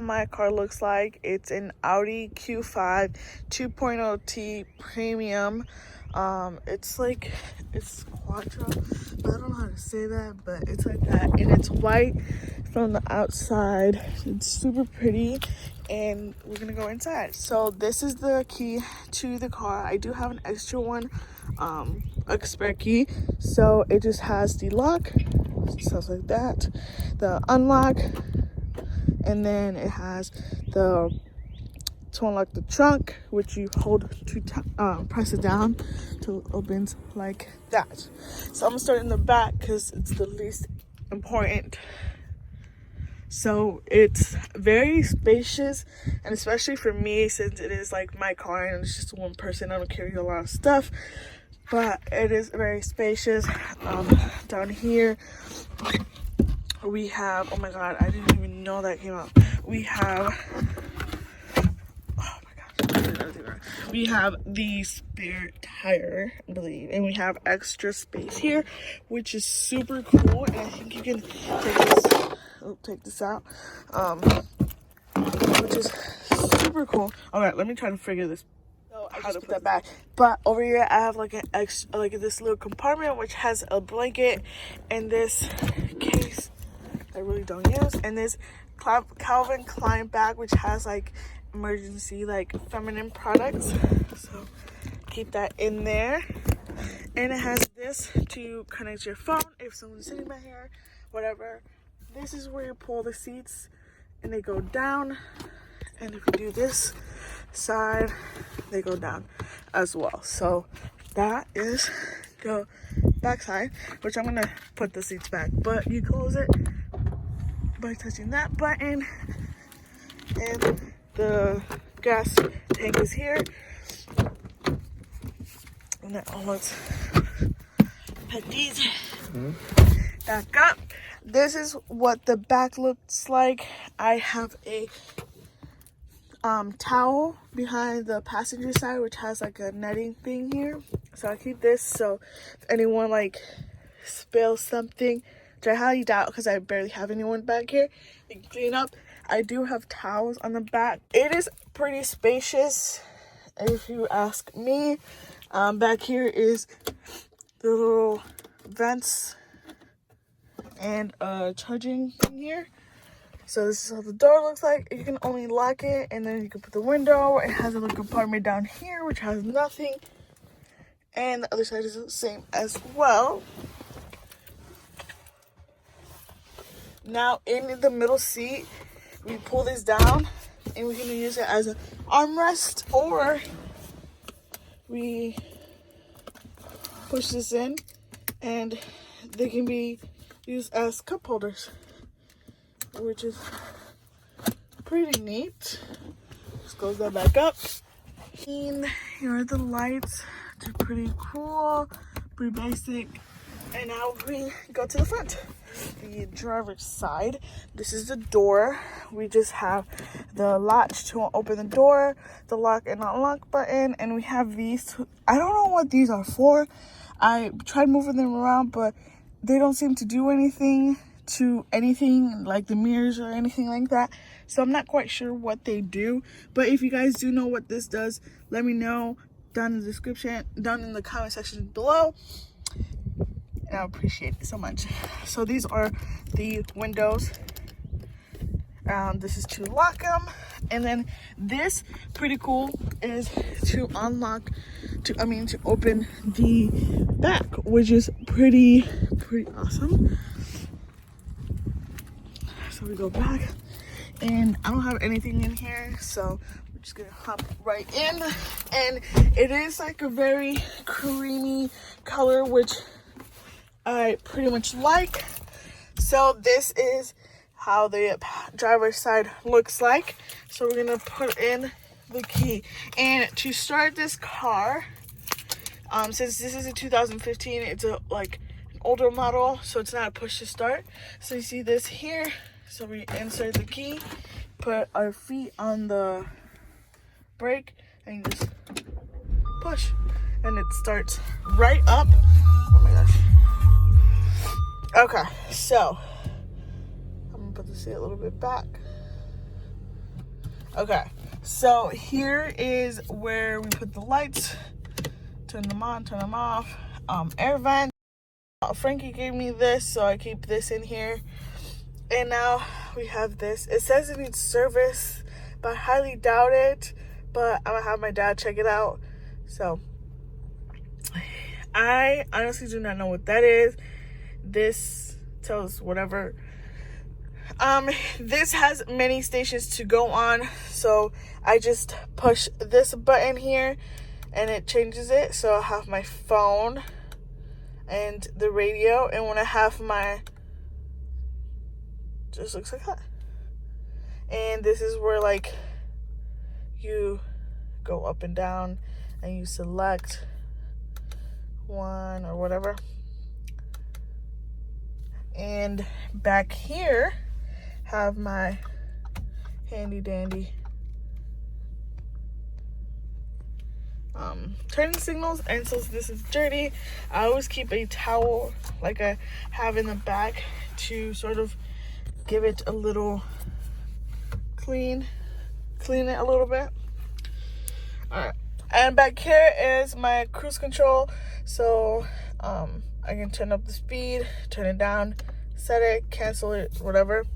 my car looks like. It's an Audi Q5 2.0T Premium. It's Quattro. I don't know how to say that, but it's like that, and it's white from the outside. It's super pretty, and we're gonna go inside. So this is the key to the car. I do have an extra one, a spare key. So it just has the lock, stuff like that, the unlock, and then it has the to unlock the trunk, which you hold to press it down till it opens like that. So I'm gonna start in the back because it's the least important. So it's very spacious, and especially for me, since it is like my car and it's just one person, I don't carry a lot of stuff, but it is very spacious. Down here we have, oh my god, I didn't even know that came out. We have the spare tire, I believe, and we have extra space here, which is super cool. And I think you can take this out, which is super cool. All right, let me try to figure this. So I just put that back. But over here, I have like an extra, like this little compartment which has a blanket and this case I really don't use, and this Calvin Klein bag which has like emergency like feminine products, so keep that in there. And it has this to connect your phone if someone's sitting by here, whatever. This is where you pull the seats and they go down, and if you do this side, they go down as well. So that is the back side, which I'm gonna put the seats back, but you close it by touching that button, and the gas tank is here. And then let's put these back up. This is what the back looks like. I have a towel behind the passenger side, which has like a netting thing here. So I keep this, so if anyone like spills something, which I highly doubt because I barely have anyone back here, they can clean up. I do have towels on the back. It is pretty spacious, if you ask me. Back here is the little vents and a charging thing here. So this is how the door looks like. You can only lock it, and then you can put the window. It has a little compartment down here which has nothing, and the other side is the same as well. Now in the middle seat, we pull this down and we can use it as an armrest, or we push this in and they can be used as cup holders, which is pretty neat. Just close that back up. And here are the lights. They're pretty cool, pretty basic. And now we go to the front, the driver's side. This is the door. We just have the latch to open the door, the lock and unlock button, and we have these. I don't know what these are for. I tried moving them around, but they don't seem to do anything to anything like the mirrors or anything like that. So I'm not quite sure what they do. But if you guys do know what this does, let me know down in the description, down in the comment section below. And I appreciate it so much. So these are the windows. This is to lock them, and then this, pretty cool, is to unlock, to open the back, which is pretty awesome. So we go back, and I don't have anything in here, so we're just gonna hop right in. And it is like a very creamy color, which I pretty much like. So this is how the driver's side looks like. So we're gonna put in the key, and to start this car, since this is a 2015, it's a like an older model, so it's not a push to start. So you see this here, so we insert the key, put our feet on the brake, and you just push, and it starts right up. Oh my gosh. Okay, so I'm gonna put the seat a little bit back. Okay, so here is where we put the lights. Turn them on, turn them off. Air vent. Frankie gave me this, so I keep this in here. And now we have this. It says it needs service, but I highly doubt it. But I'm gonna have my dad check it out. So I honestly do not know what that is. This tells whatever. This has many stations to go on, so I just push this button here and it changes it. So I have my phone and the radio, and when I have my, just looks like that. And this is where like you go up and down and you select one or whatever. And back here have my handy dandy turning signals. And since this is dirty, I always keep a towel like I have in the back to sort of give it a little clean it a little bit. All right, and back here is my cruise control, so I can turn up the speed, turn it down, set it, cancel it, whatever.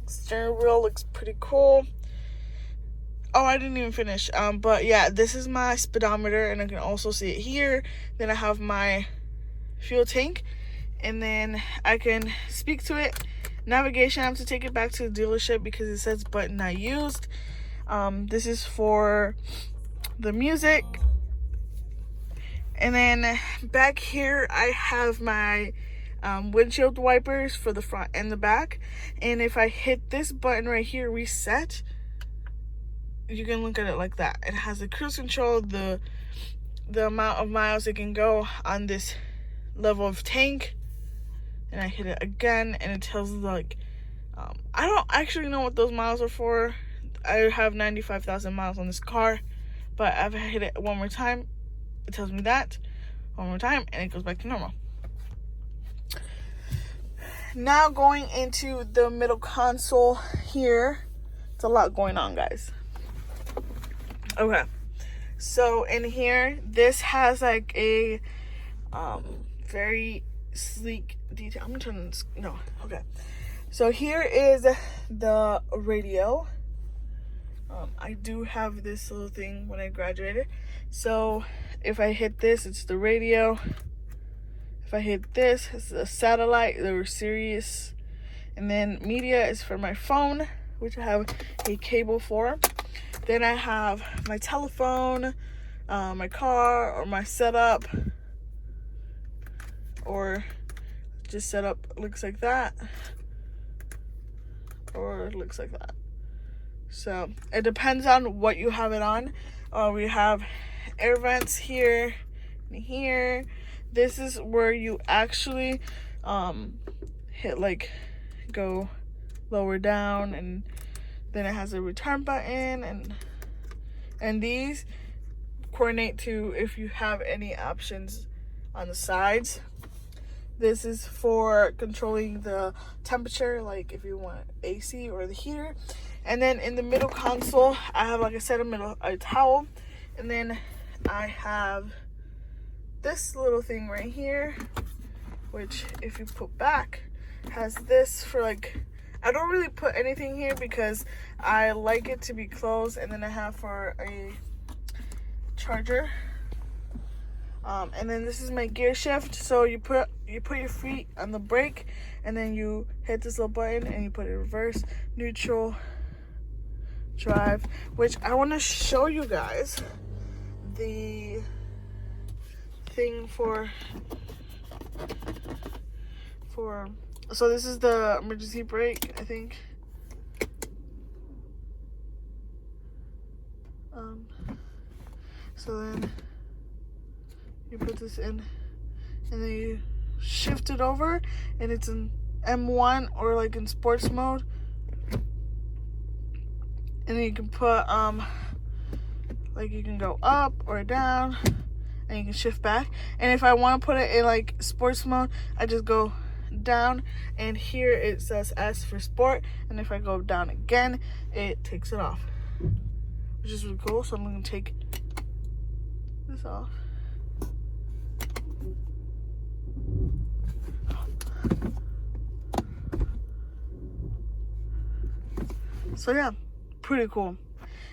Steering wheel looks pretty cool. Oh, I didn't even finish. But yeah, this is my speedometer, and I can also see it here. Then I have my fuel tank, and then I can speak to it. Navigation, I have to take it back to the dealership because it says button not used. This is for the music. And then back here, I have my windshield wipers for the front and the back. And if I hit this button right here, reset, you can look at it like that. It has the cruise control, the amount of miles it can go on this level of tank. And I hit it again, and it tells like, I don't actually know what those miles are for. I have 95,000 miles on this car, but if I hit it one more time, it tells me that. One more time, and it goes back to normal. Now going into the middle console here. It's a lot going on, guys. Okay, so in here, this has like a very sleek detail. I'm gonna turn this, no, okay. So here is the radio. I do have this little thing when I graduated. So if I hit this, it's the radio. If I hit this, it's the satellite, the Sirius. And then media is for my phone, which I have a cable for. Then I have my telephone, my car, or my setup, or just setup looks like that, or it looks like that. So it depends on what you have it on. We have air vents here and here. This is where you actually hit like go lower down, and then it has a return button, and these coordinate to if you have any options on the sides. This is for controlling the temperature, like if you want AC or the heater. And then in the middle console, I have, like I said, a towel. And then I have this little thing right here, which if you put back, has this for like, I don't really put anything here because I like it to be closed. And then I have for a charger. And then this is my gear shift. So you put your feet on the brake, and then you hit this little button and you put it in reverse, neutral, drive, which I want to show you guys the thing for so this is the emergency brake, I think. So then you put this in, and then you shift it over, and it's in M1 or like in sports mode. And then you can put like you can go up or down, and you can shift back. And if I want to put it in like sports mode, I just go down, and here it says S for sport, and if I go down again, it takes it off, which is really cool. So I'm gonna take this off. So yeah, pretty cool.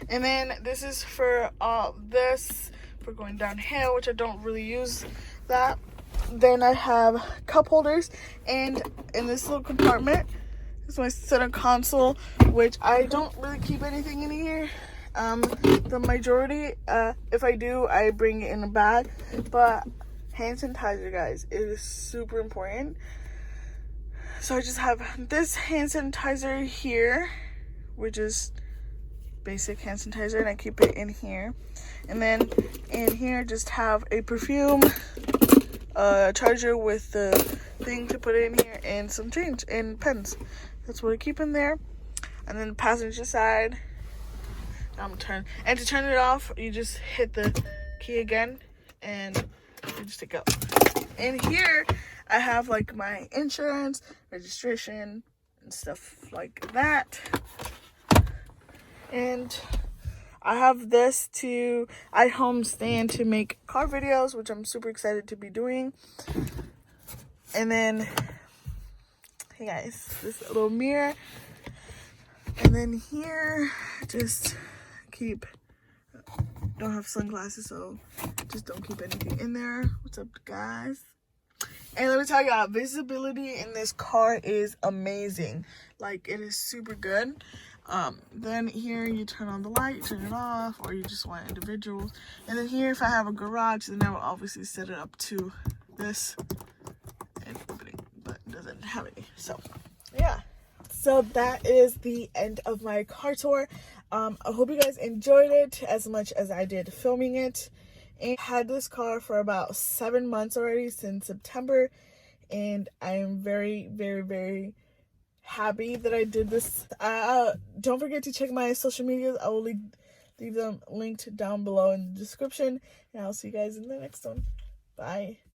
And then this is for this for going downhill, which I don't really use that. Then I have cup holders, and in this little compartment is my center console, which I don't really keep anything in here. The majority, if I do, I bring it in a bag. But hand sanitizer, guys, it is super important. So I just have this hand sanitizer here, which is basic hand sanitizer, and I keep it in here. And then in here just have a perfume, charger with the thing to put in here, and some change and pens. That's what I keep in there. And then the passenger side, and to turn it off, you just hit the key again and you just take it out. In here I have like my insurance, registration, and stuff like that. And I have this iHome stand to make car videos, which I'm super excited to be doing. And then, hey guys, this little mirror. And then here, just don't have sunglasses, so just don't keep anything in there. What's up, guys? And let me tell y'all, visibility in this car is amazing. Like, it is super good. Then here you turn on the light, turn it off, or you just want individuals. And then here, if I have a garage, then I will obviously set it up to this and everything, but it doesn't have any. So yeah, so that is the end of my car tour. I hope you guys enjoyed it as much as I did filming it. And I had this car for about 7 months already, since September, and I am very, very, very happy that I did this. Don't forget to check my social medias. I will leave them linked down below in the description, and I'll see you guys in the next one. Bye.